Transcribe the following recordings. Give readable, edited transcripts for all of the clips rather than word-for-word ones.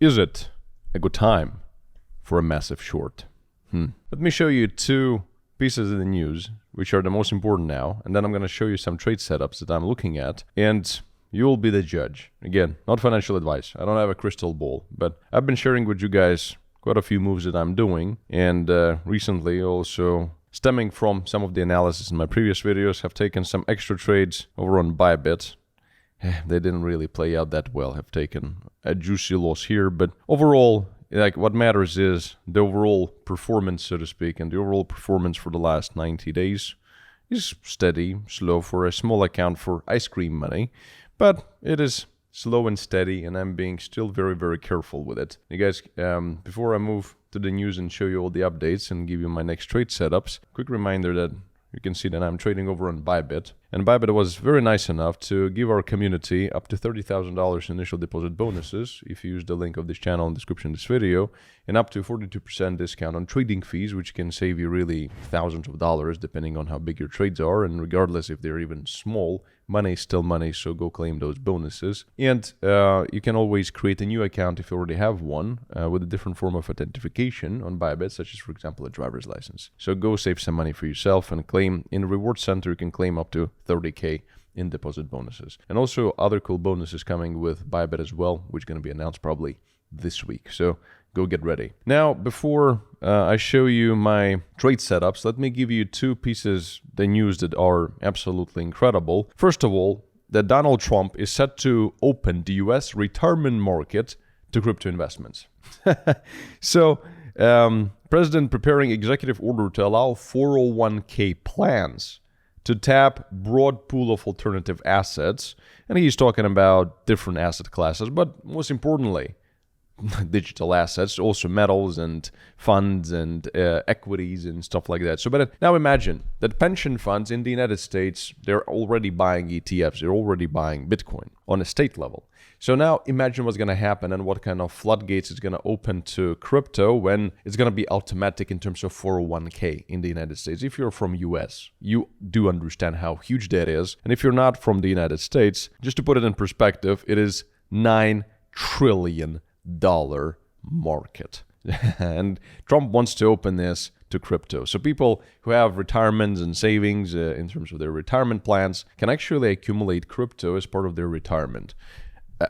Is it a good time for a massive short? Let me show you two pieces of the news, which are the most important now, and then I'm going to show you some trade setups that I'm looking at, and you'll be the judge. Again, not financial advice. I don't have a crystal ball, but I've been sharing with you guys quite a few moves that I'm doing, and recently also stemming from some of the analysis in my previous videos, have taken some extra trades over on Bybit. They didn't really play out that well, have taken a juicy loss here, but overall, like, what matters is the overall performance, so to speak, and the overall performance for the last 90 days is steady, slow for a small account for ice cream money, but it is slow and steady, and I'm being still very, very careful with it. You guys, before I move to the news and show you all the updates and give you my next trade setups, quick reminder that you can see that I'm trading over on Bybit. And Bybit was very nice enough to give our community up to $30,000 initial deposit bonuses if you use the link of this channel in the description of this video, and up to 42% discount on trading fees, which can save you really thousands of dollars depending on how big your trades are, and regardless if they're even small, money is still money, so go claim those bonuses. And you can always create a new account if you already have one with a different form of authentication on Bybit, such as, for example, a driver's license. So go save some money for yourself and claim. In the reward center, you can claim up to 30K in deposit bonuses. And also other cool bonuses coming with Bybit as well, which is going to be announced probably this week. So go get ready. Now, before I show you my trade setups, let me give you two pieces of the news that are absolutely incredible. First of all, that Donald Trump is set to open the US retirement market to crypto investments. So, President preparing executive order to allow 401k plans to tap broad pool of alternative assets. And he's talking about different asset classes, but most importantly, digital assets, also metals and funds and equities and stuff like that. So, but now imagine that pension funds in the United States, they're already buying ETFs, they're already buying Bitcoin on a state level. So now imagine what's going to happen and what kind of floodgates it's going to open to crypto when it's going to be automatic in terms of 401k in the United States. If you're from US, you do understand how huge that is. And if you're not from the United States, just to put it in perspective, it is $9 trillion market. And Trump wants to open this to crypto. So people who have retirements and savings in terms of their retirement plans can actually accumulate crypto as part of their retirement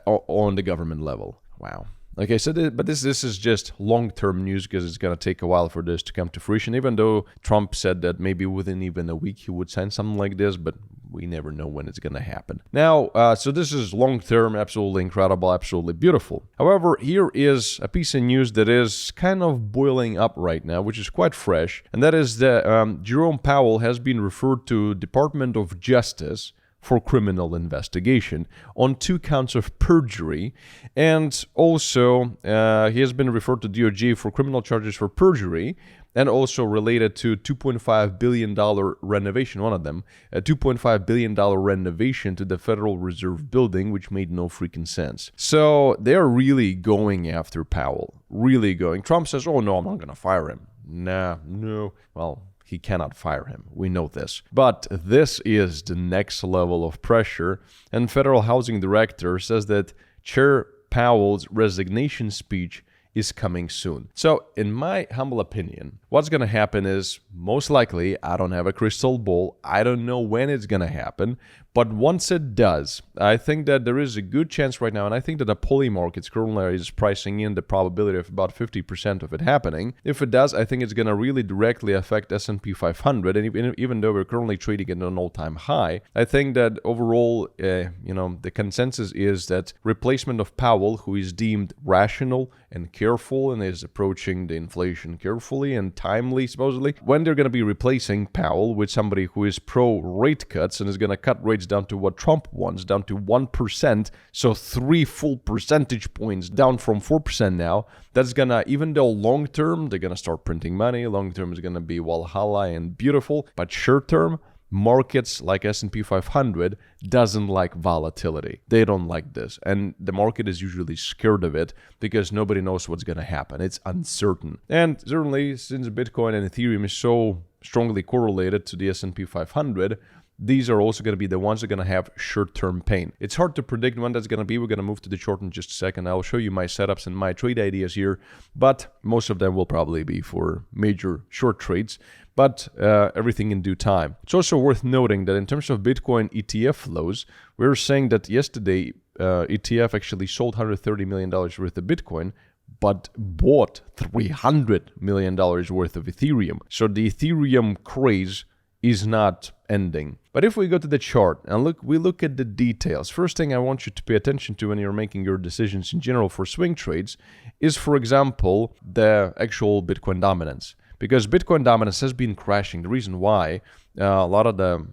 on the government level. Wow. Okay, so but this is just long-term news because it's going to take a while for this to come to fruition, even though Trump said that maybe within even a week he would sign something like this, but we never know when it's going to happen. Now, so this is long-term, absolutely incredible, absolutely beautiful. However, here is a piece of news that is kind of boiling up right now, which is quite fresh, and that is that Jerome Powell has been referred to Department of Justice for criminal investigation on 2 counts of perjury, and also he has been referred to DOJ for criminal charges for perjury, and also related to $2.5 billion renovation, one of them, a $2.5 billion renovation to the Federal Reserve building, which made no freaking sense. So they're really going after Powell, really going. Trump says, oh no, I'm not going to fire him. No. Well, he cannot fire him. We know this. But this is the next level of pressure. And Federal Housing Director says that Chair Powell's resignation speech is coming soon. So, in my humble opinion, what's going to happen is, most likely, I don't have a crystal ball. I don't know when it's going to happen. But once it does, I think that there is a good chance right now, and I think that the poly markets currently is pricing in the probability of about 50% of it happening. If it does, I think it's going to really directly affect S&P 500, and even though we're currently trading at an all-time high, I think that overall, the consensus is that replacement of Powell, who is deemed rational and careful and is approaching the inflation carefully and timely, supposedly, when they're going to be replacing Powell with somebody who is pro-rate cuts and is going to cut rates down to what Trump wants, down to 1%, so 3 full percentage points down from 4% now. That's gonna, even though long term they're gonna start printing money, long term is gonna be Valhalla and beautiful, but short term, markets like S&P 500 doesn't like volatility. They don't like this, and the market is usually scared of it because nobody knows what's gonna happen. It's uncertain, and certainly since Bitcoin and Ethereum is so strongly correlated to the S&P 500, these are also going to be the ones that are going to have short-term pain. It's hard to predict when that's going to be. We're going to move to the chart in just a second. I'll show you my setups and my trade ideas here, but most of them will probably be for major short trades, but everything in due time. It's also worth noting that in terms of Bitcoin ETF flows, we were saying that yesterday ETF actually sold $130 million worth of Bitcoin, but bought $300 million worth of Ethereum. So the Ethereum craze is not ending. But if we go to the chart and we look at the details, first thing I want you to pay attention to when you're making your decisions in general for swing trades is, for example, the actual Bitcoin dominance. Because Bitcoin dominance has been crashing. The reason why a lot of the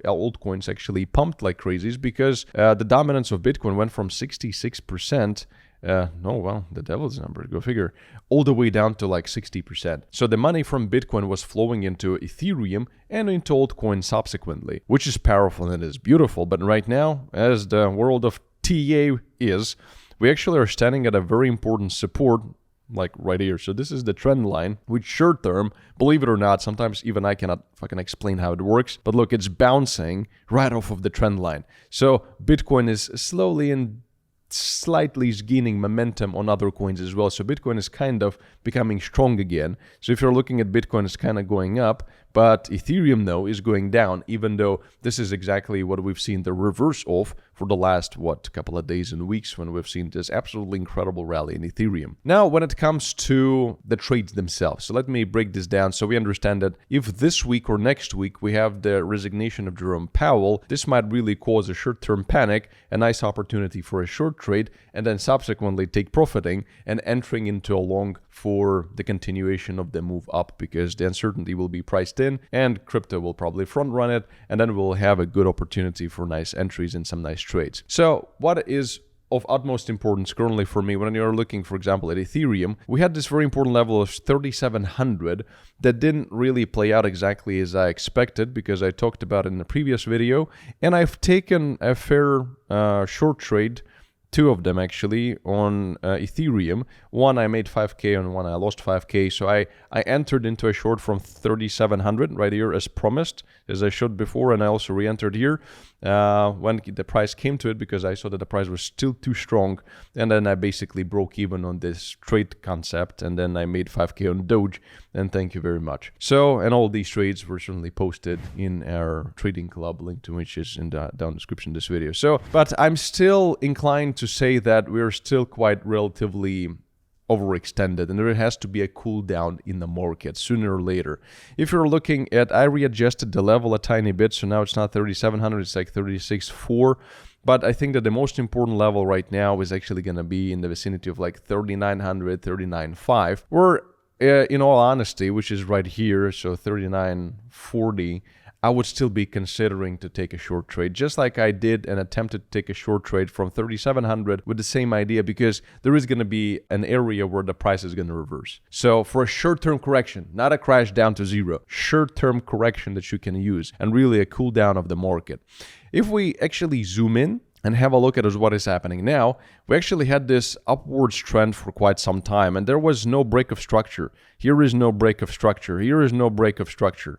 altcoins actually pumped like crazy is because the dominance of Bitcoin went from 66%, the devil's number, go figure, all the way down to like 60%. So the money from Bitcoin was flowing into Ethereum and into altcoins subsequently, which is powerful and it is beautiful. But right now, as the world of TA is, we actually are standing at a very important support, like right here. So this is the trend line, which short term, believe it or not, sometimes even I cannot fucking explain how it works. But look, it's bouncing right off of the trend line. So Bitcoin is slowly and slightly gaining momentum on other coins as well. So Bitcoin is kind of becoming strong again. So if you're looking at Bitcoin, it's kind of going up, but Ethereum though is going down, even though this is exactly what we've seen the reverse of for the last, couple of days and weeks when we've seen this absolutely incredible rally in Ethereum. Now, when it comes to the trades themselves, so let me break this down so we understand that if this week or next week we have the resignation of Jerome Powell, this might really cause a short-term panic, a nice opportunity for a short trade, and then subsequently take profiting and entering into a long for the continuation of the move up, because the uncertainty will be priced in and crypto will probably front run it, and then we'll have a good opportunity for nice entries and some nice trades. So what is of utmost importance currently for me when you're looking, for example, at Ethereum, we had this very important level of 3,700 that didn't really play out exactly as I expected, because I talked about it in the previous video, and I've taken a fair short trade, two of them actually, on Ethereum. One I made 5K and one I lost 5K. So I entered into a short from 3,700 right here as promised, as I showed before, and I also re-entered here when the price came to it, because I saw that the price was still too strong, and then I basically broke even on this trade concept, and then I made 5K on Doge, and thank you very much. So, and all these trades were certainly posted in our trading club, link to which is in the down description of this video. So, but I'm still inclined to say that we're still quite relatively overextended, and there has to be a cool down in the market sooner or later. If you're looking at, I readjusted the level a tiny bit, so now it's not 3,700, it's like 36.4. But I think that the most important level right now is actually going to be in the vicinity of like 3,900, 39.5, or in all honesty, which is right here, so 39.40, I would still be considering to take a short trade, just like I did and attempted to take a short trade from 3,700 with the same idea, because there is going to be an area where the price is going to reverse. So for a short-term correction, not a crash down to zero, short-term correction that you can use, and really a cool down of the market. If we actually zoom in and have a look at what is happening now, we actually had this upwards trend for quite some time, and there was no break of structure. Here is no break of structure. Here is no break of structure.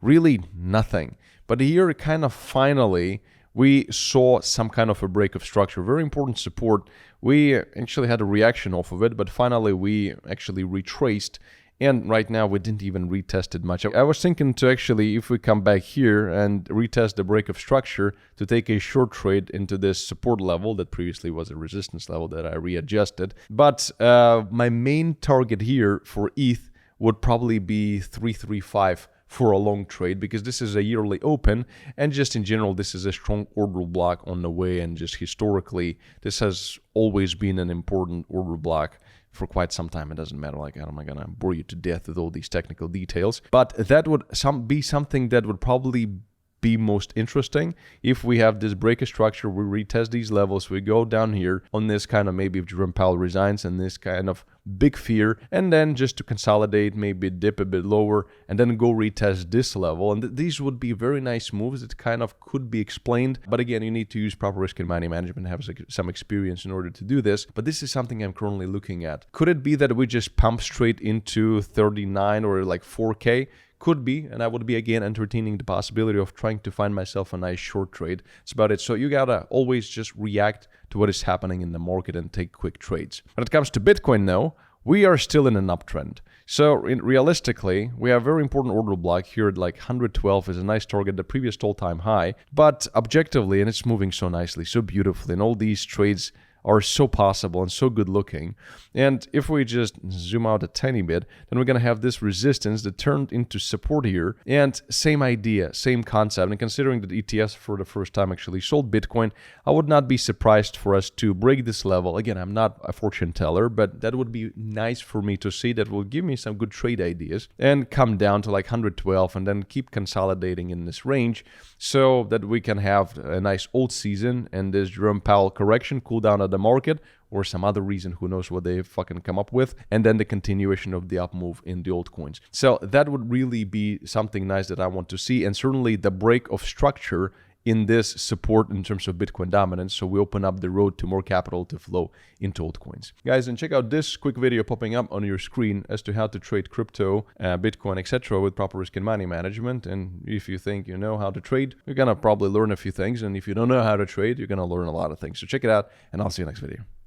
Really nothing. But here kind of finally we saw some kind of a break of structure. Very important support. We actually had a reaction off of it, but finally we actually retraced. And right now we didn't even retest it much. I was thinking to actually, if we come back here and retest the break of structure, to take a short trade into this support level that previously was a resistance level that I readjusted. But my main target here for ETH would probably be 335 for a long trade, because this is a yearly open, and just in general this is a strong order block on the way, and just historically this has always been an important order block for quite some time. It doesn't matter, like, I'm not gonna bore you to death with all these technical details, but that would be something that would probably be most interesting. If we have this break of structure, we retest these levels, we go down here on this kind of, maybe if Jerome Powell resigns, and this kind of big fear, and then just to consolidate, maybe dip a bit lower, and then go retest this level. And these would be very nice moves that kind of could be explained, but again, you need to use proper risk and money management, have some experience in order to do this. But this is something I'm currently looking at. Could it be that we just pump straight into 39 or like 4K? could be, and I would be again entertaining the possibility of trying to find myself a nice short trade. That's about it. So you gotta always just react to what is happening in the market and take quick trades. When it comes to Bitcoin though, we are still in an uptrend. So realistically, we have a very important order block here at like 112 is a nice target, the previous all-time high. But objectively, and it's moving so nicely, so beautifully, and all these trades are so possible and so good looking. And if we just zoom out a tiny bit, then we're going to have this resistance that turned into support here. And same idea, same concept. And considering that ETFs for the first time actually sold Bitcoin, I would not be surprised for us to break this level. Again, I'm not a fortune teller, but that would be nice for me to see. That will give me some good trade ideas and come down to like 112 and then keep consolidating in this range so that we can have a nice old season and this Jerome Powell correction cool down at the market or some other reason, who knows what they fucking come up with, and then the continuation of the up move in the altcoins. So that would really be something nice that I want to see, and certainly the break of structure in this support in terms of Bitcoin dominance, so we open up the road to more capital to flow into altcoins. Guys, and check out this quick video popping up on your screen as to how to trade crypto, Bitcoin, etc. with proper risk and money management. And if you think you know how to trade, you're gonna probably learn a few things, and if you don't know how to trade, you're gonna learn a lot of things. So check it out, and I'll see you next video.